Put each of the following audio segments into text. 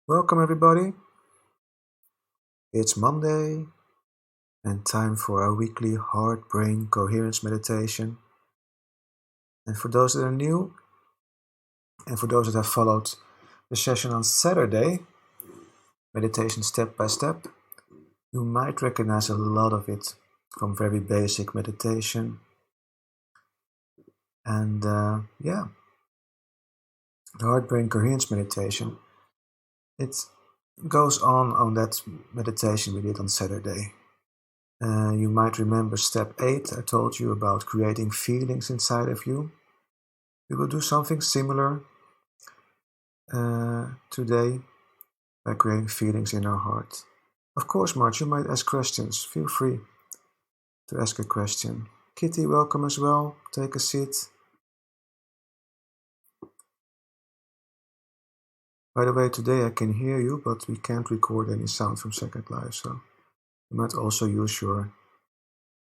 Welcome everybody. It's Monday and time for our weekly heart-brain coherence meditation. And for those that are new and for those that have followed the session on Saturday, meditation step by step, you might recognize a lot of it from very basic meditation. And the heart-brain coherence meditation, it goes on that meditation we did on Saturday. You might remember step 8, I told you about creating feelings inside of you. We will do something similar today by creating feelings in our heart. Of course, Marge, you might ask questions. Feel free to ask a question. Kitty, welcome as well. Take a seat. By the way, today I can hear you, but we can't record any sound from Second Life, so you might also use your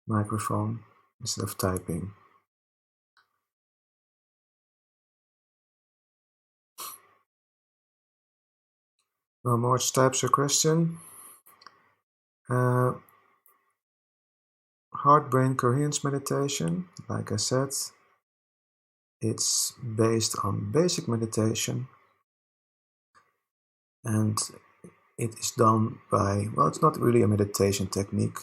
microphone instead of typing. Well, Marge types a question. Heart-brain coherence meditation, like I said, it's based on basic meditation, and it is done by, well, it's not really a meditation technique.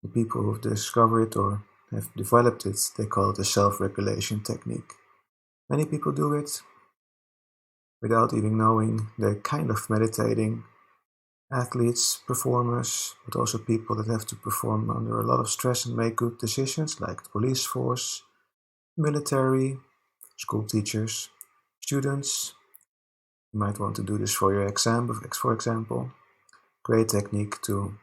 The people who've discovered it or have developed it, they call it a self-regulation technique. Many people do it without even knowing they're kind of meditating. Athletes, performers, but also people that have to perform under a lot of stress and make good decisions, like the police force, military, school teachers, students. You might want to do this for your exam, for example. Great technique to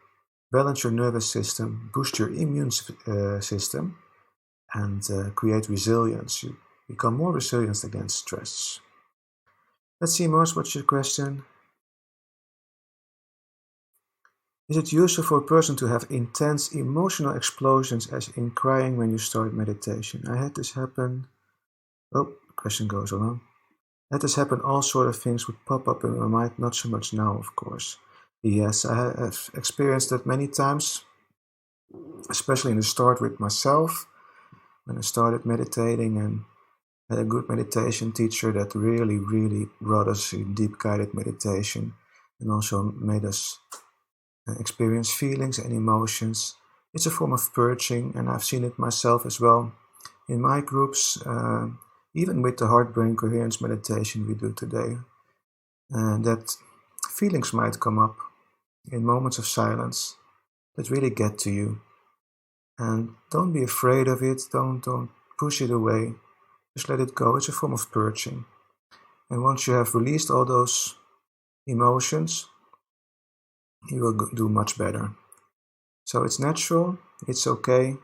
balance your nervous system, boost your immune system, and create resilience. You become more resilient against stress. Let's see, Mars, what's your question? Is it useful for a person to have intense emotional explosions as in crying when you start meditation? I had this happen. Oh, the question goes on. I had this happen, all sort of things would pop up in my mind, not so much now, of course. Yes, I have experienced that many times, especially in the start with myself, when I started meditating and had a good meditation teacher that really, really brought us a deep guided meditation and also made us experience feelings and emotions. It's a form of purging, and I've seen it myself as well in my groups, even with the heart-brain coherence meditation we do today, that feelings might come up in moments of silence that really get to you. And don't be afraid of it, don't push it away, just let it go. It's a form of purging. And once you have released all those emotions, you will do much better. So it's natural, it's okay,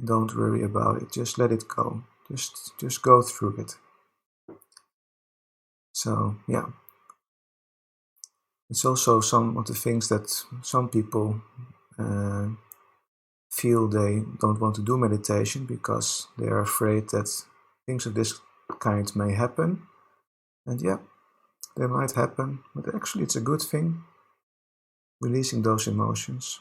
don't worry about it, just let it go, just go through it. So yeah, it's also some of the things that some people feel they don't want to do meditation because they are afraid that things of this kind may happen. And yeah, they might happen, but actually it's a good thing, releasing those emotions.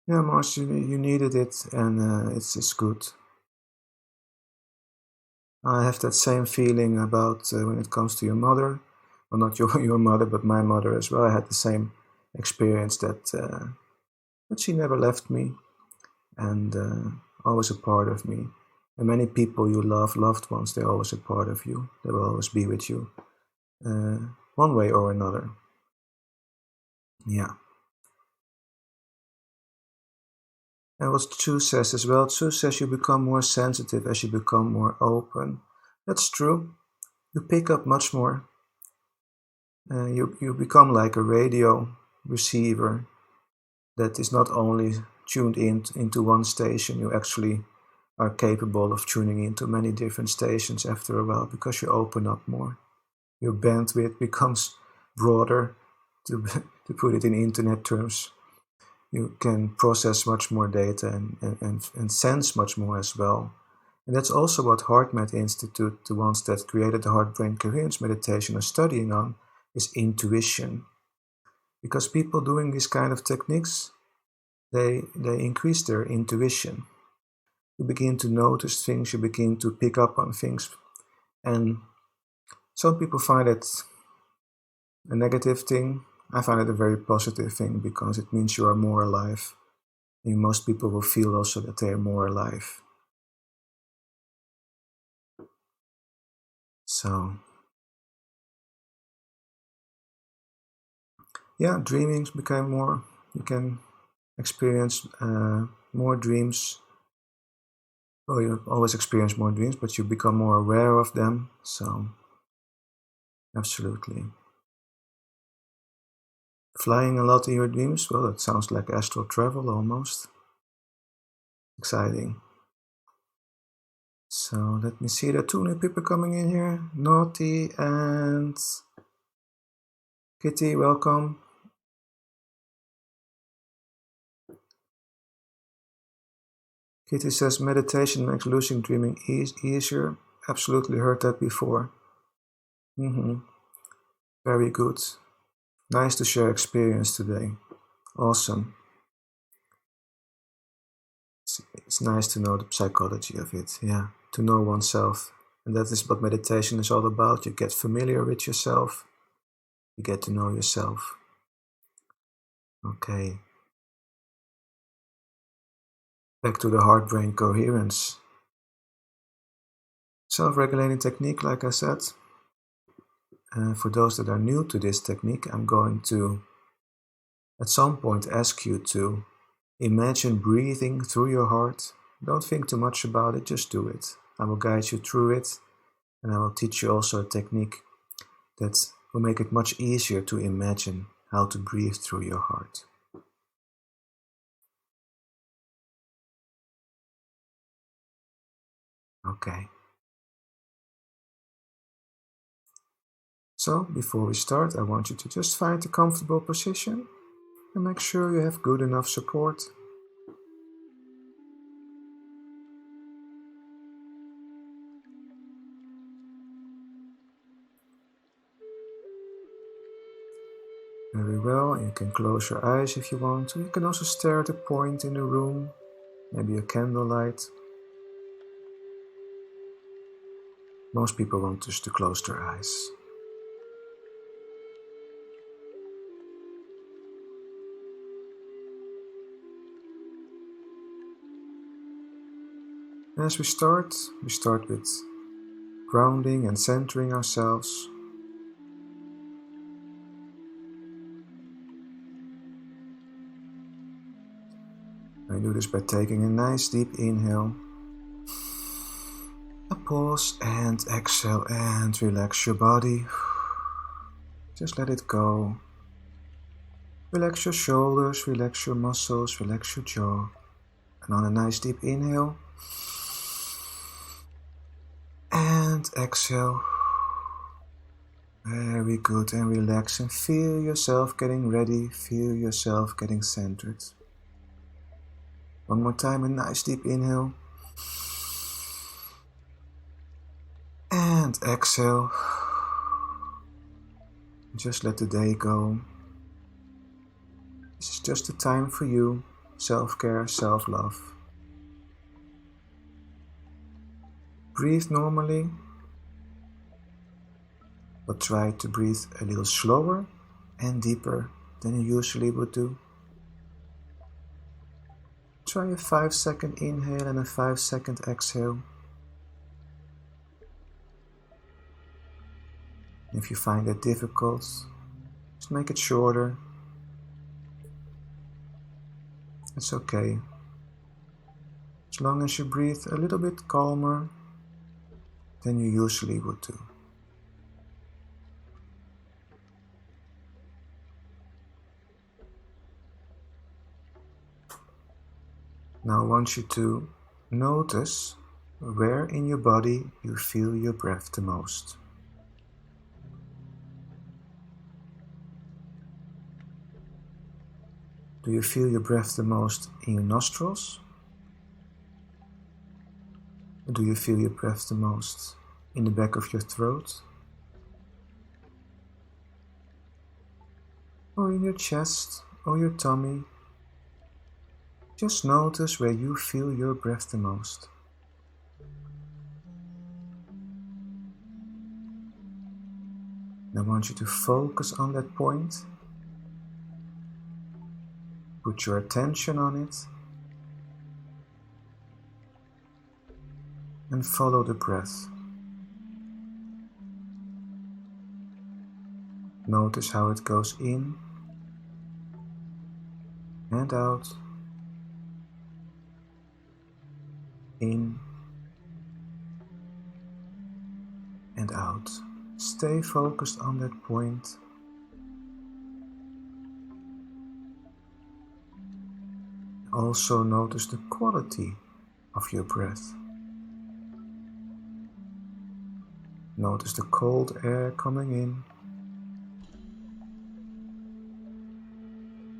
Yeah, Mars, you needed it, and it's good. I have that same feeling about when it comes to your mother. Well, not your mother, but my mother as well. I had the same experience that she never left me and always a part of me. And many people you love, loved ones, they're always a part of you. They will always be with you, one way or another. Yeah. And what Chu says as well, Chu says you become more sensitive as you become more open. That's true. You pick up much more. You become like a radio receiver that is not only tuned into one station, you actually are capable of tuning into many different stations after a while because you open up more. Your bandwidth becomes broader, to put it in internet terms. You can process much more data and sense much more as well. And that's also what HeartMed Institute, the ones that created the heart-brain coherence meditation, are studying on, is intuition. Because people doing these kind of techniques, they increase their intuition. You begin to notice things, you begin to pick up on things. And some people find it a negative thing. I find it a very positive thing because it means you are more alive. And most people will feel also that they are more alive. So, yeah, dreaming became more, you can experience more dreams. Well, you always experience more dreams, but you become more aware of them. So, absolutely. Flying a lot in your dreams? Well, that sounds like astral travel almost. Exciting. So let me see, there are 2 new people coming in here. Naughty and Kitty, welcome. Kitty says meditation makes lucid dreaming easier. Absolutely heard that before. Very good. Nice to share experience today. Awesome. It's nice to know the psychology of it, yeah. To know oneself. And that is what meditation is all about. You get familiar with yourself. You get to know yourself. Okay. Back to the heart-brain coherence. Self-regulating technique, like I said. For those that are new to this technique, I'm going to at some point ask you to imagine breathing through your heart. Don't think too much about it, just do it. I will guide you through it, and I will teach you also a technique that will make it much easier to imagine how to breathe through your heart. Okay. So, before we start, I want you to just find a comfortable position and make sure you have good enough support. Very well, you can close your eyes if you want to. You can also stare at a point in the room, maybe a candlelight. Most people want just to close their eyes. As we start with grounding and centering ourselves. I do this by taking a nice deep inhale, a pause and exhale, and relax your body. Just let it go. Relax your shoulders, relax your muscles, relax your jaw. And on a nice deep inhale and exhale. Very good, and relax and feel yourself getting ready, feel yourself getting centered. One more time, a nice deep inhale. And exhale. Just let the day go. This is just a time for you, self-care, self-love. Breathe normally, but try to breathe a little slower and deeper than you usually would do. Try a 5-second inhale and a 5-second exhale. If you find that difficult, just make it shorter. It's okay. As long as you breathe a little bit calmer than you usually would do. Now I want you to notice where in your body you feel your breath the most. Do you feel your breath the most in your nostrils? Or do you feel your breath the most in the back of your throat? Or in your chest or your tummy? Just notice where you feel your breath the most. And I want you to focus on that point. Put your attention on it. And follow the breath. Notice how it goes in and out. In and out. Stay focused on that point. Also notice the quality of your breath. Notice the cold air coming in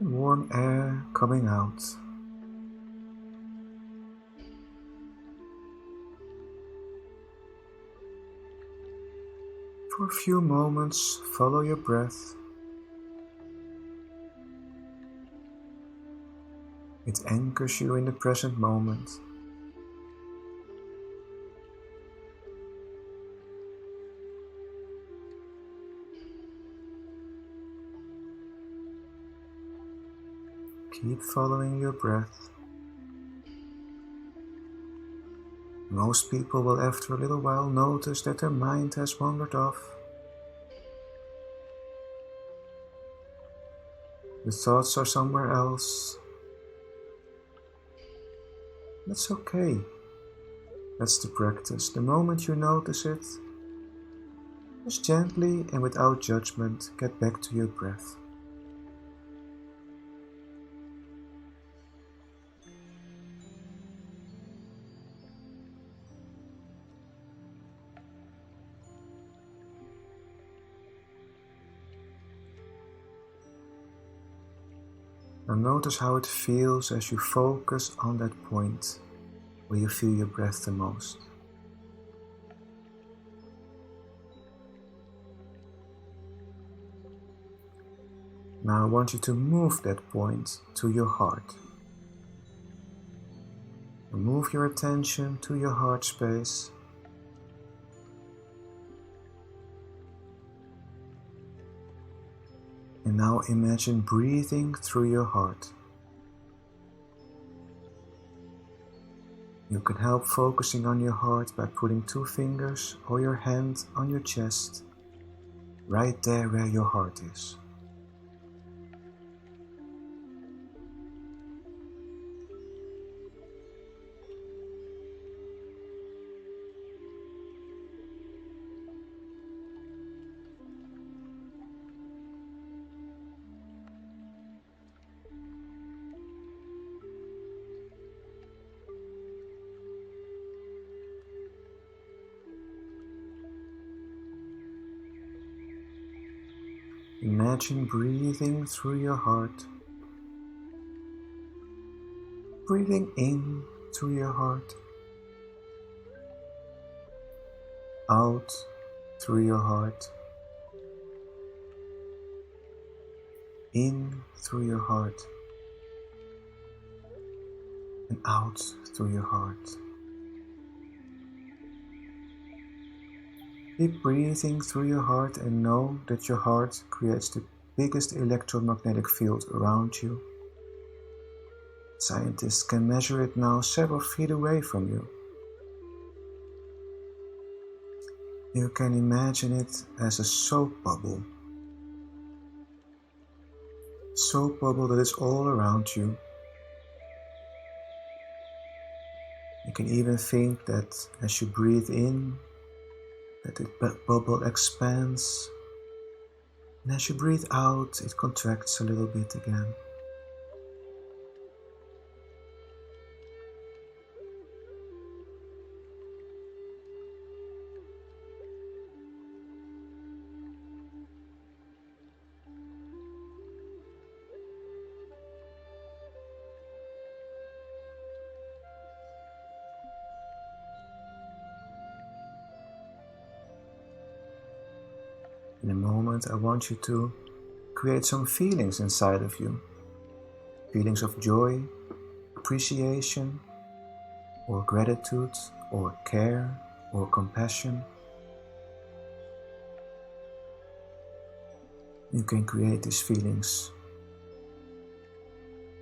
and warm air coming out. For a few moments, follow your breath. It anchors you in the present moment. Keep following your breath. Most people will after a little while notice that their mind has wandered off. The thoughts are somewhere else. That's okay. That's the practice. The moment you notice it, just gently and without judgment get back to your breath. Now notice how it feels as you focus on that point where you feel your breath the most. Now I want you to move that point to your heart. Move your attention to your heart space. And now imagine breathing through your heart. You can help focusing on your heart by putting 2 fingers or your hand on your chest, right there where your heart is. Imagine breathing through your heart, breathing in through your heart, out through your heart, in through your heart, and out through your heart. Keep breathing through your heart and know that your heart creates the biggest electromagnetic field around you. Scientists can measure it now several feet away from you. You can imagine it as a soap bubble. Soap bubble that is all around you. You can even think that as you breathe in, that the bubble expands, and as you breathe out, it contracts a little bit again. In a moment, I want you to create some feelings inside of you. Feelings of joy, appreciation, or gratitude, or care, or compassion. You can create these feelings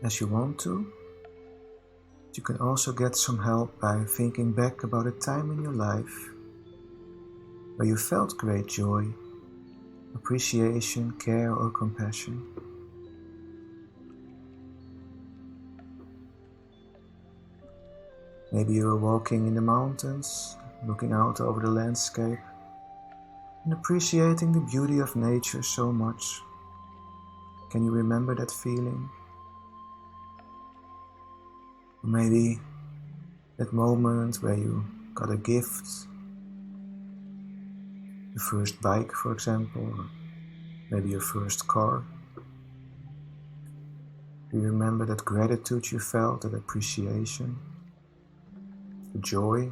as you want to. You can also get some help by thinking back about a time in your life where you felt great joy, appreciation, care, or compassion. Maybe you are walking in the mountains, looking out over the landscape, and appreciating the beauty of nature so much. Can you remember that feeling? Or maybe that moment where you got a gift, your first bike, for example, or maybe your first car. Do you remember that gratitude you felt, that appreciation, the joy?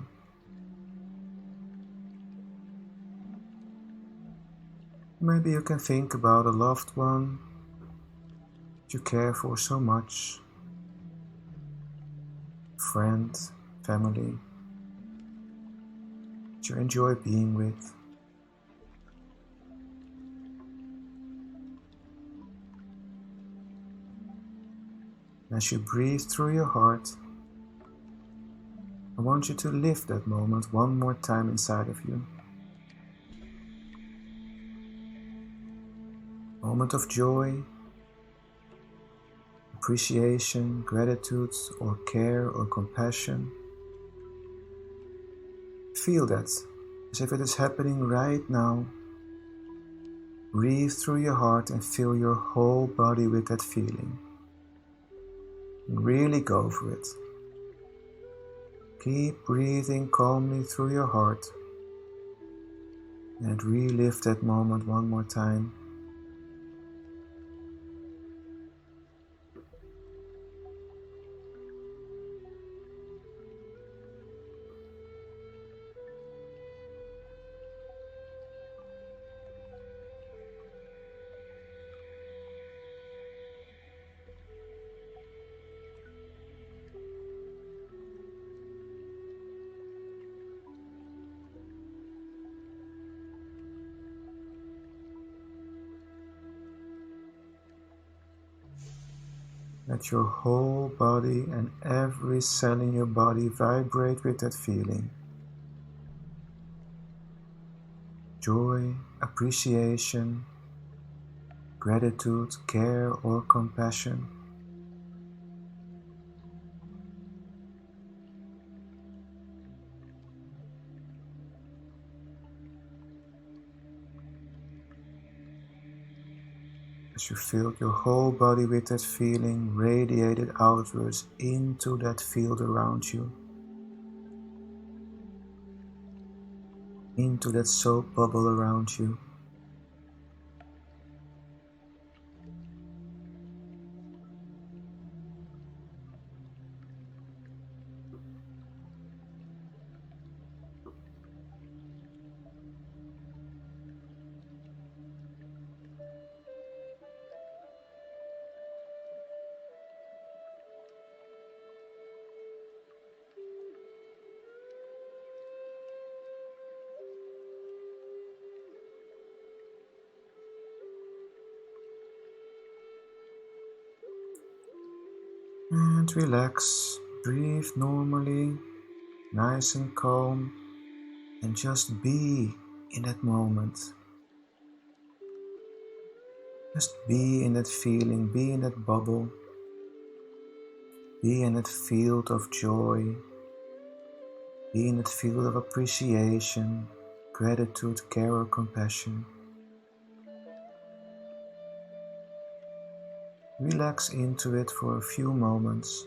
Maybe you can think about a loved one that you care for so much, friend, family, that you enjoy being with. As you breathe through your heart, I want you to live that moment one more time inside of you. Moment of joy, appreciation, gratitude, or care or compassion. Feel that as if it is happening right now. Breathe through your heart and fill your whole body with that feeling. And really go for it. Keep breathing calmly through your heart and relive that moment one more time. Let your whole body and every cell in your body vibrate with that feeling. Joy, appreciation, gratitude, care, or compassion. As you fill your whole body with that feeling, radiate it outwards into that field around you, into that soap bubble around you. And relax, breathe normally, nice and calm, and just be in that moment. Just be in that feeling, be in that bubble, be in that field of joy, be in that field of appreciation, gratitude, care, or compassion. Relax into it for a few moments.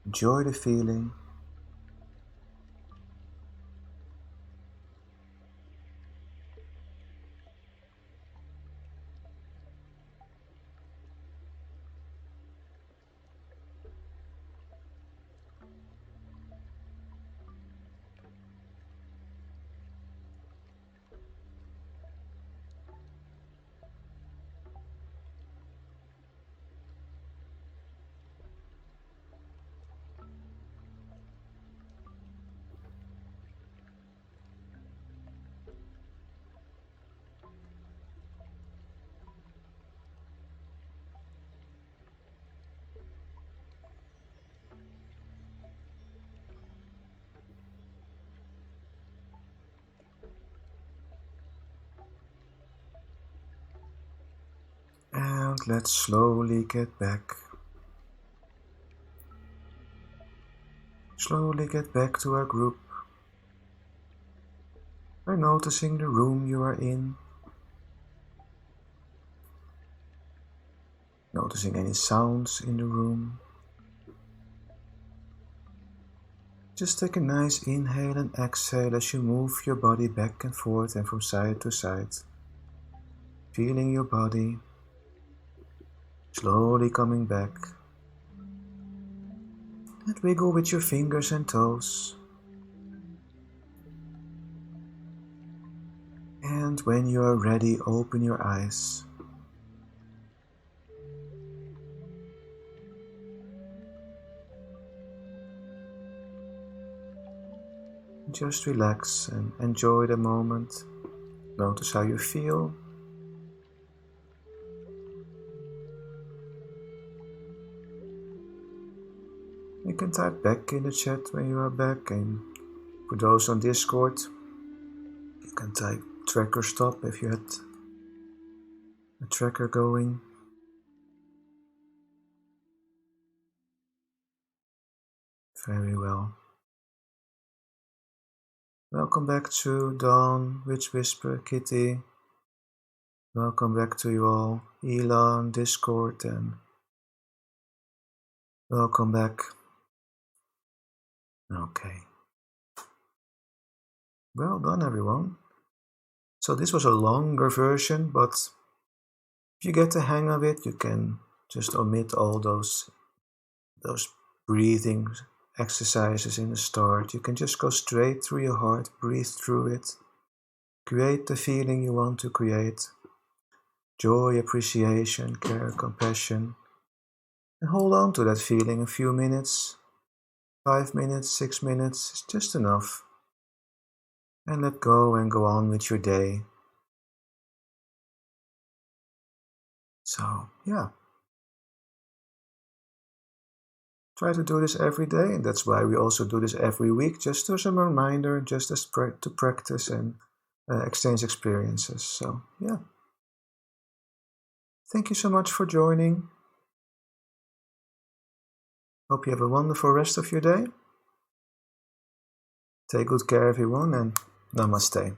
Enjoy the feeling. let's slowly get back. Slowly get back to our group by noticing the room you are in. Noticing any sounds in the room. Just take a nice inhale and exhale as you move your body back and forth and from side to side. Feeling your body slowly coming back. And wiggle with your fingers and toes. And when you are ready, open your eyes. Just relax and enjoy the moment. Notice how you feel. You can type back in the chat when you are back, and for those on Discord, you can type tracker stop if you had a tracker going. Very well. Welcome back to Dawn, Witch Whisper, Kitty. Welcome back to you all, Elon, Discord, and welcome back. Okay. Well done, everyone. So this was a longer version, but if you get the hang of it, you can just omit all those breathing exercises in the start. You can just go straight through your heart, breathe through it, create the feeling you want to create. Joy, appreciation, care, compassion. And hold on to that feeling a few minutes, 5 minutes, 6 minutes, it's just enough. And let go and go on with your day. So, yeah. Try to do this every day, and that's why we also do this every week, just as a reminder, just as to practice and exchange experiences. So, yeah. Thank you so much for joining. Hope you have a wonderful rest of your day. Take good care, everyone, and namaste.